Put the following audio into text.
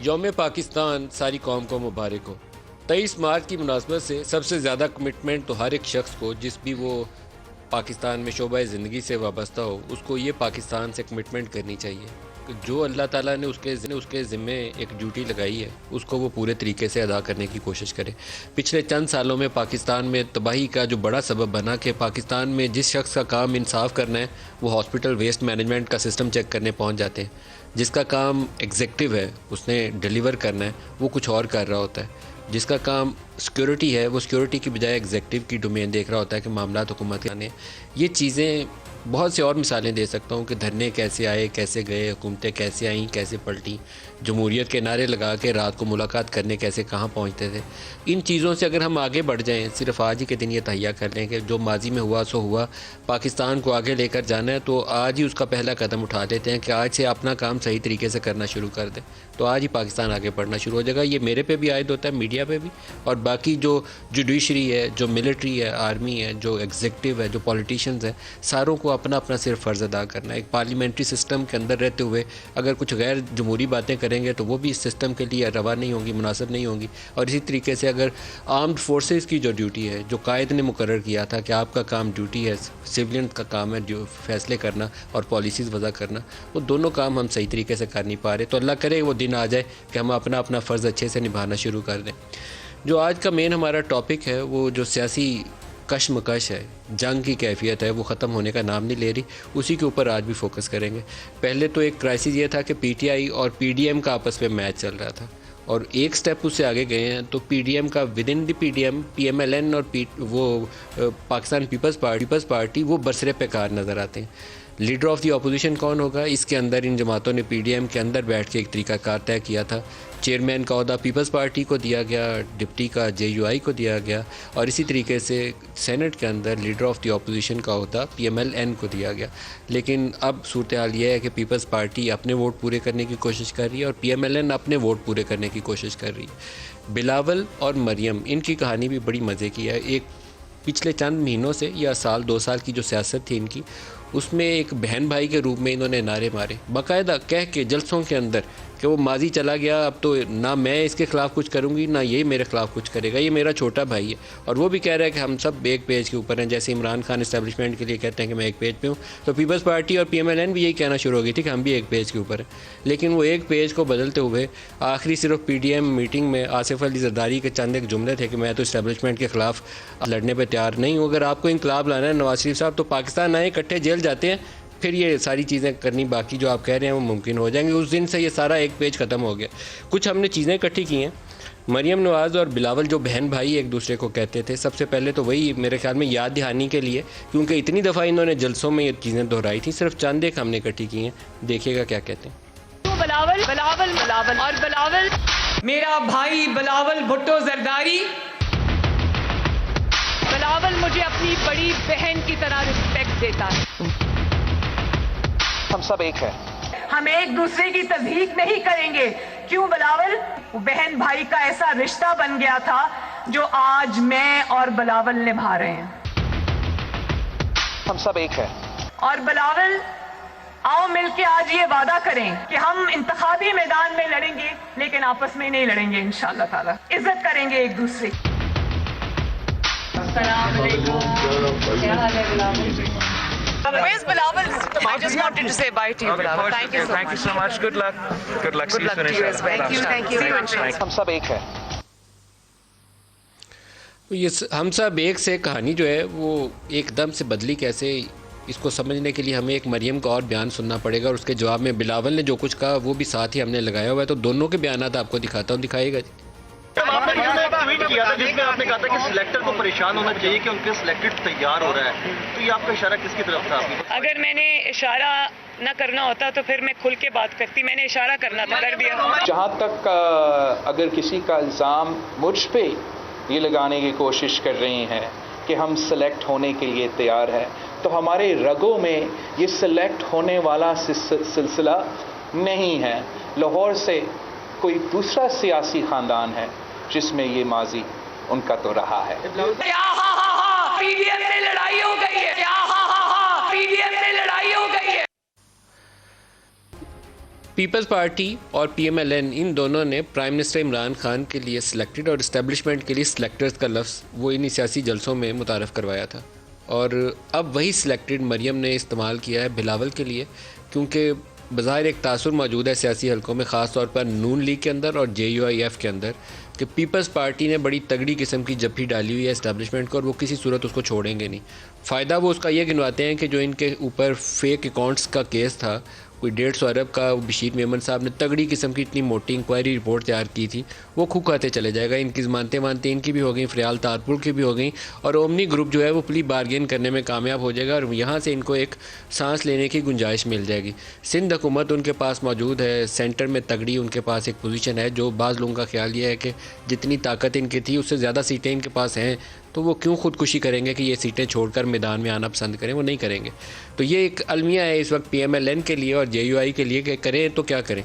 यौम पाकिस्तान सारी कौम को मुबारक हो। 23 मार्च की मुनासबत से सबसे ज़्यादा कमिटमेंट तो हर एक शख्स को, जिस भी वो पाकिस्तान में शोबा ज़िंदगी से वाबस्ता हो, उसको ये पाकिस्तान से कमिटमेंट करनी चाहिए कि जो अल्लाह ताला ने उसके ज़िम्मे एक ड्यूटी लगाई है, उसको वो पूरे तरीके से अदा करने की कोशिश करे। पिछले चंद सालों में पाकिस्तान में तबाही का जो बड़ा सबब बना कि पाकिस्तान में जिस शख्स का काम इंसाफ करना है, वो हॉस्पिटल वेस्ट मैनेजमेंट का सिस्टम चेक करने पहुँच जाते हैं। जिसका काम एग्जेक्टिव है, उसने डिलीवर करना है, वो कुछ और कर रहा होता है। जिसका काम सिक्योरिटी है, वो सिक्योरिटी की बजाय एग्जेक्टिव की डोमेन देख रहा होता है कि मामलात हुकूमत आने। ये चीज़ें बहुत सी और मिसालें दे सकता हूँ कि धरने कैसे आए, कैसे गए, हुकूमतें कैसे आईं, कैसे पलटी, जमहूरियत के नारे लगा के रात को मुलाकात करने कैसे कहाँ पहुँचते थे। इन चीज़ों से अगर हम आगे बढ़ जाएँ, सिर्फ आज ही के दिन ये तहिया कर लें कि जो माजी में हुआ सो हुआ, पाकिस्तान को आगे लेकर जाना है, तो आज ही उसका पहला कदम उठा देते हैं कि आज से अपना काम सही तरीके से करना शुरू कर दें, तो आज ही पाकिस्तान आगे बढ़ना शुरू हो जाएगा। ये मेरे पे भी आयद होता है, मीडिया पे भी, और बाकी जो जुडिशरी है, जो मिलिट्री है, आर्मी है, जो एग्जीक्यूटिव है, जो पॉलिटिशियंस हैं, सारों को अपना अपना सिर्फ फ़र्ज़ अदा करना है। एक पार्लियामेंट्री सिस्टम के अंदर रहते हुए अगर कुछ गैर जमहूरी बातें करेंगे तो वो भी इस सिस्टम के लिए रवा नहीं होंगी, मुनासिब नहीं होंगी। और इसी तरीके से अगर आर्म्ड फोर्सेस की जो ड्यूटी है, जो कायद ने मुकर्रर किया था कि आपका काम ड्यूटी है, सिविलियन का काम है जो फैसले करना और पॉलिसीज़ वज़ा करना, वो दोनों काम हम सही तरीके से कर नहीं पा रहे। तो अल्लाह करे वो दिन आ जाए कि हम अपना अपना फ़र्ज़ अच्छे से निभाना शुरू कर दें। जो आज का मेन हमारा टॉपिक है, वो जो सियासी कशमकश है, जंग की कैफियत है, वो ख़त्म होने का नाम नहीं ले रही, उसी के ऊपर आज भी फोकस करेंगे। पहले तो एक क्राइसिस ये था कि पीटीआई और पीडीएम का आपस में मैच चल रहा था, और एक स्टेप उससे आगे गए हैं तो पीडीएम का with in the PDM PMLN और पाकिस्तान पीपल्स पार्टी वो बरसरे पे कार नज़र आते हैं। लीडर ऑफ द अपोजिशन कौन होगा, इसके अंदर इन जमातों ने पीडीएम के अंदर बैठ के एक तरीकाकार तय किया था। चेयरमैन का ओहदा पीपल्स पार्टी को दिया गया, डिप्टी का जेयूआई को दिया गया, और इसी तरीके से सेनेट के अंदर लीडर ऑफ द अपोजिशन का ओहदा पीएमएलएन को दिया गया। लेकिन अब सूरत हाल ये है कि पीपल्स पार्टी अपने वोट पूरे करने की कोशिश कर रही है और पीएमएलएन अपने वोट पूरे करने की कोशिश कर रही है। बिलावल और मरियम, इनकी कहानी भी बड़ी मज़े की है। एक पिछले चंद महीनों से या साल 2 साल की जो सियासत थी इनकी, उसमें एक बहन भाई के रूप में इन्होंने नारे मारे, बाकायदा कह के जलसों के अंदर कि वो माजी चला गया, अब तो ना मैं इसके ख़िलाफ़ कुछ करूँगी ना ये मेरे ख़िलाफ़ कुछ करेगा, ये मेरा छोटा भाई है। और वो भी कह रहा है कि हम सब एक पेज के ऊपर हैं। जैसे इमरान खान इस्टेब्लिशमेंट के लिए कहते हैं कि मैं एक पेज पे हूँ, तो पीपल्स पार्टी और पीएमएलएन भी यही कहना शुरू हो गई थी कि हम भी एक पेज के ऊपर हैं। लेकिन वो एक पेज को बदलते हुए आखिरी सिर्फ पीडीएम मीटिंग में आसिफ अली जरदारी के चंद एक जुमले थे कि मैं तो इस्टेब्लिशमेंट के ख़िलाफ़ लड़ने पर तैयार नहीं हूँ, अगर आपको इनकलाब लाना है नवाज शरीफ साहब तो पाकिस्तान आए, इकट्ठे जेल जाते हैं, फिर ये सारी चीज़ें करनी बाकी जो आप कह रहे हैं वो मुमकिन हो जाएंगे। उस दिन से ये सारा एक पेज ख़त्म हो गया। कुछ हमने चीज़ें इकट्ठी की हैं। मरियम नवाज़ और बिलावल जो बहन भाई एक दूसरे को कहते थे, सबसे पहले तो वही मेरे ख्याल में याद दहानी के लिए, क्योंकि इतनी दफ़ा इन्होंने जलसों में ये चीज़ें दोहराई थी। सिर्फ चंद एक हमने इकट्ठी की हैं, देखिएगा क्या कहते हैं। बिलावल बिलावल बिलावल और बिलावल मेरा भाई बिलावल भुट्टो जरदारी, बिलावल मुझे अपनी बड़ी बहन की तरह रिस्पेक्ट देता है। हम सब एक हैं। हम एक दूसरे की तस्दीक नहीं करेंगे। क्यों बिलावल? बहन भाई का ऐसा रिश्ता बन गया था जो आज मैं और बिलावल निभा रहे हैं। हम सब एक हैं। और बिलावल, आओ मिलके आज ये वादा करें कि हम इंतखाबी मैदान में लड़ेंगे, लेकिन आपस में नहीं लड़ेंगे। इंशाअल्लाह ताला इज्जत करेंगे एक दूसरे की। अस्सलाम वालेकुम, क्या हाल है Bilawal? Where's Bilawal? I just wanted to say bye to you, Bilawal. Thank you so much. Thank you so much. Good luck. Good luck. Good luck to you as well. Thank you. हम सब एक हैं। ये हम सब एक से कहानी जो है वो एकदम से बदली कैसे, इसको समझने के लिए हमें एक मरियम का और बयान सुनना पड़ेगा, और उसके जवाब में बिलावल ने जो कुछ कहा वो भी साथ ही हमने लगाया हुआ है। तो दोनों के बयान आपको दिखाता हूँ, दिखाएगा जी। आपने ट्वीट किया था जिसमें आपने कहा था कि सिलेक्टर को परेशान होना चाहिए कि उनके सिलेक्टेड तैयार हो रहा है, तो ये आपका इशारा किसकी तरफ था? आपकी अगर मैंने इशारा न करना होता तो फिर मैं खुल के बात करती। मैंने इशारा करना था, कर दिया। जहाँ तक अगर किसी का इल्ज़ाम मुझ पे ये लगाने की कोशिश कर रही हैं कि हम सेलेक्ट होने के लिए तैयार हैं, तो हमारे रगों में ये सेलेक्ट होने वाला सिलसिला नहीं है। लाहौर से कोई दूसरा सियासी ख़ानदान है जिसमें ये माजी उनका तो रहा है। पीडीएम में लड़ाई हो गई है। पीडीएम में लड़ाई हो गई है। पीपल्स पार्टी और पीएमएलएन इन दोनों ने प्राइम मिनिस्टर इमरान खान के लिए सिलेक्टेड और इस्टेब्लिशमेंट के लिए सिलेक्टर्स का लफ्ज़ वो इन सियासी जलसों में मुतारफ़ करवाया था, और अब वही सिलेक्टेड मरियम ने इस्तेमाल किया है बिलावल के लिए, क्योंकि बज़ाहिर एक तासुर मौजूद है सियासी हलकों में, ख़ास तौर पर नून लीग के अंदर और JUIF के अंदर, कि पीपल्स पार्टी ने बड़ी तगड़ी किस्म की जफ्फी डाली हुई है इस्टेब्लिशमेंट को, और वो किसी सूरत उसको छोड़ेंगे नहीं। फ़ायदा वो उसका ये गिनवाते हैं कि जो इनके ऊपर फेक अकाउंट्स का केस था, कोई 150 अरब का, बशीर मेमन साहब ने तगड़ी किस्म की इतनी मोटी इंक्वायरी रिपोर्ट तैयार की थी, वो खुखाते चले जाएगा। इनकी ज़मानतें वानतें इनकी भी हो गई, फ़रियाल तारपुर की भी हो गई, और ओमनी ग्रुप जो है वो प्ली बार्गेन करने में कामयाब हो जाएगा, और यहाँ से इनको एक सांस लेने की गुंजाइश मिल जाएगी। सिंध हुकूमत उनके पास मौजूद है, सेंटर में तगड़ी उनके पास एक पोजीशन है, जो बाज़ लोगों का ख्याल ये है कि जितनी ताकत इनकी थी उससे ज़्यादा सीटें इनके पास हैं, तो वो क्यों खुदकुशी करेंगे कि ये सीटें छोड़कर मैदान में आना पसंद करें, वो नहीं करेंगे। तो ये एक अलमिया है इस वक्त PMLN के लिए और JUI के लिए कि करें तो क्या करें।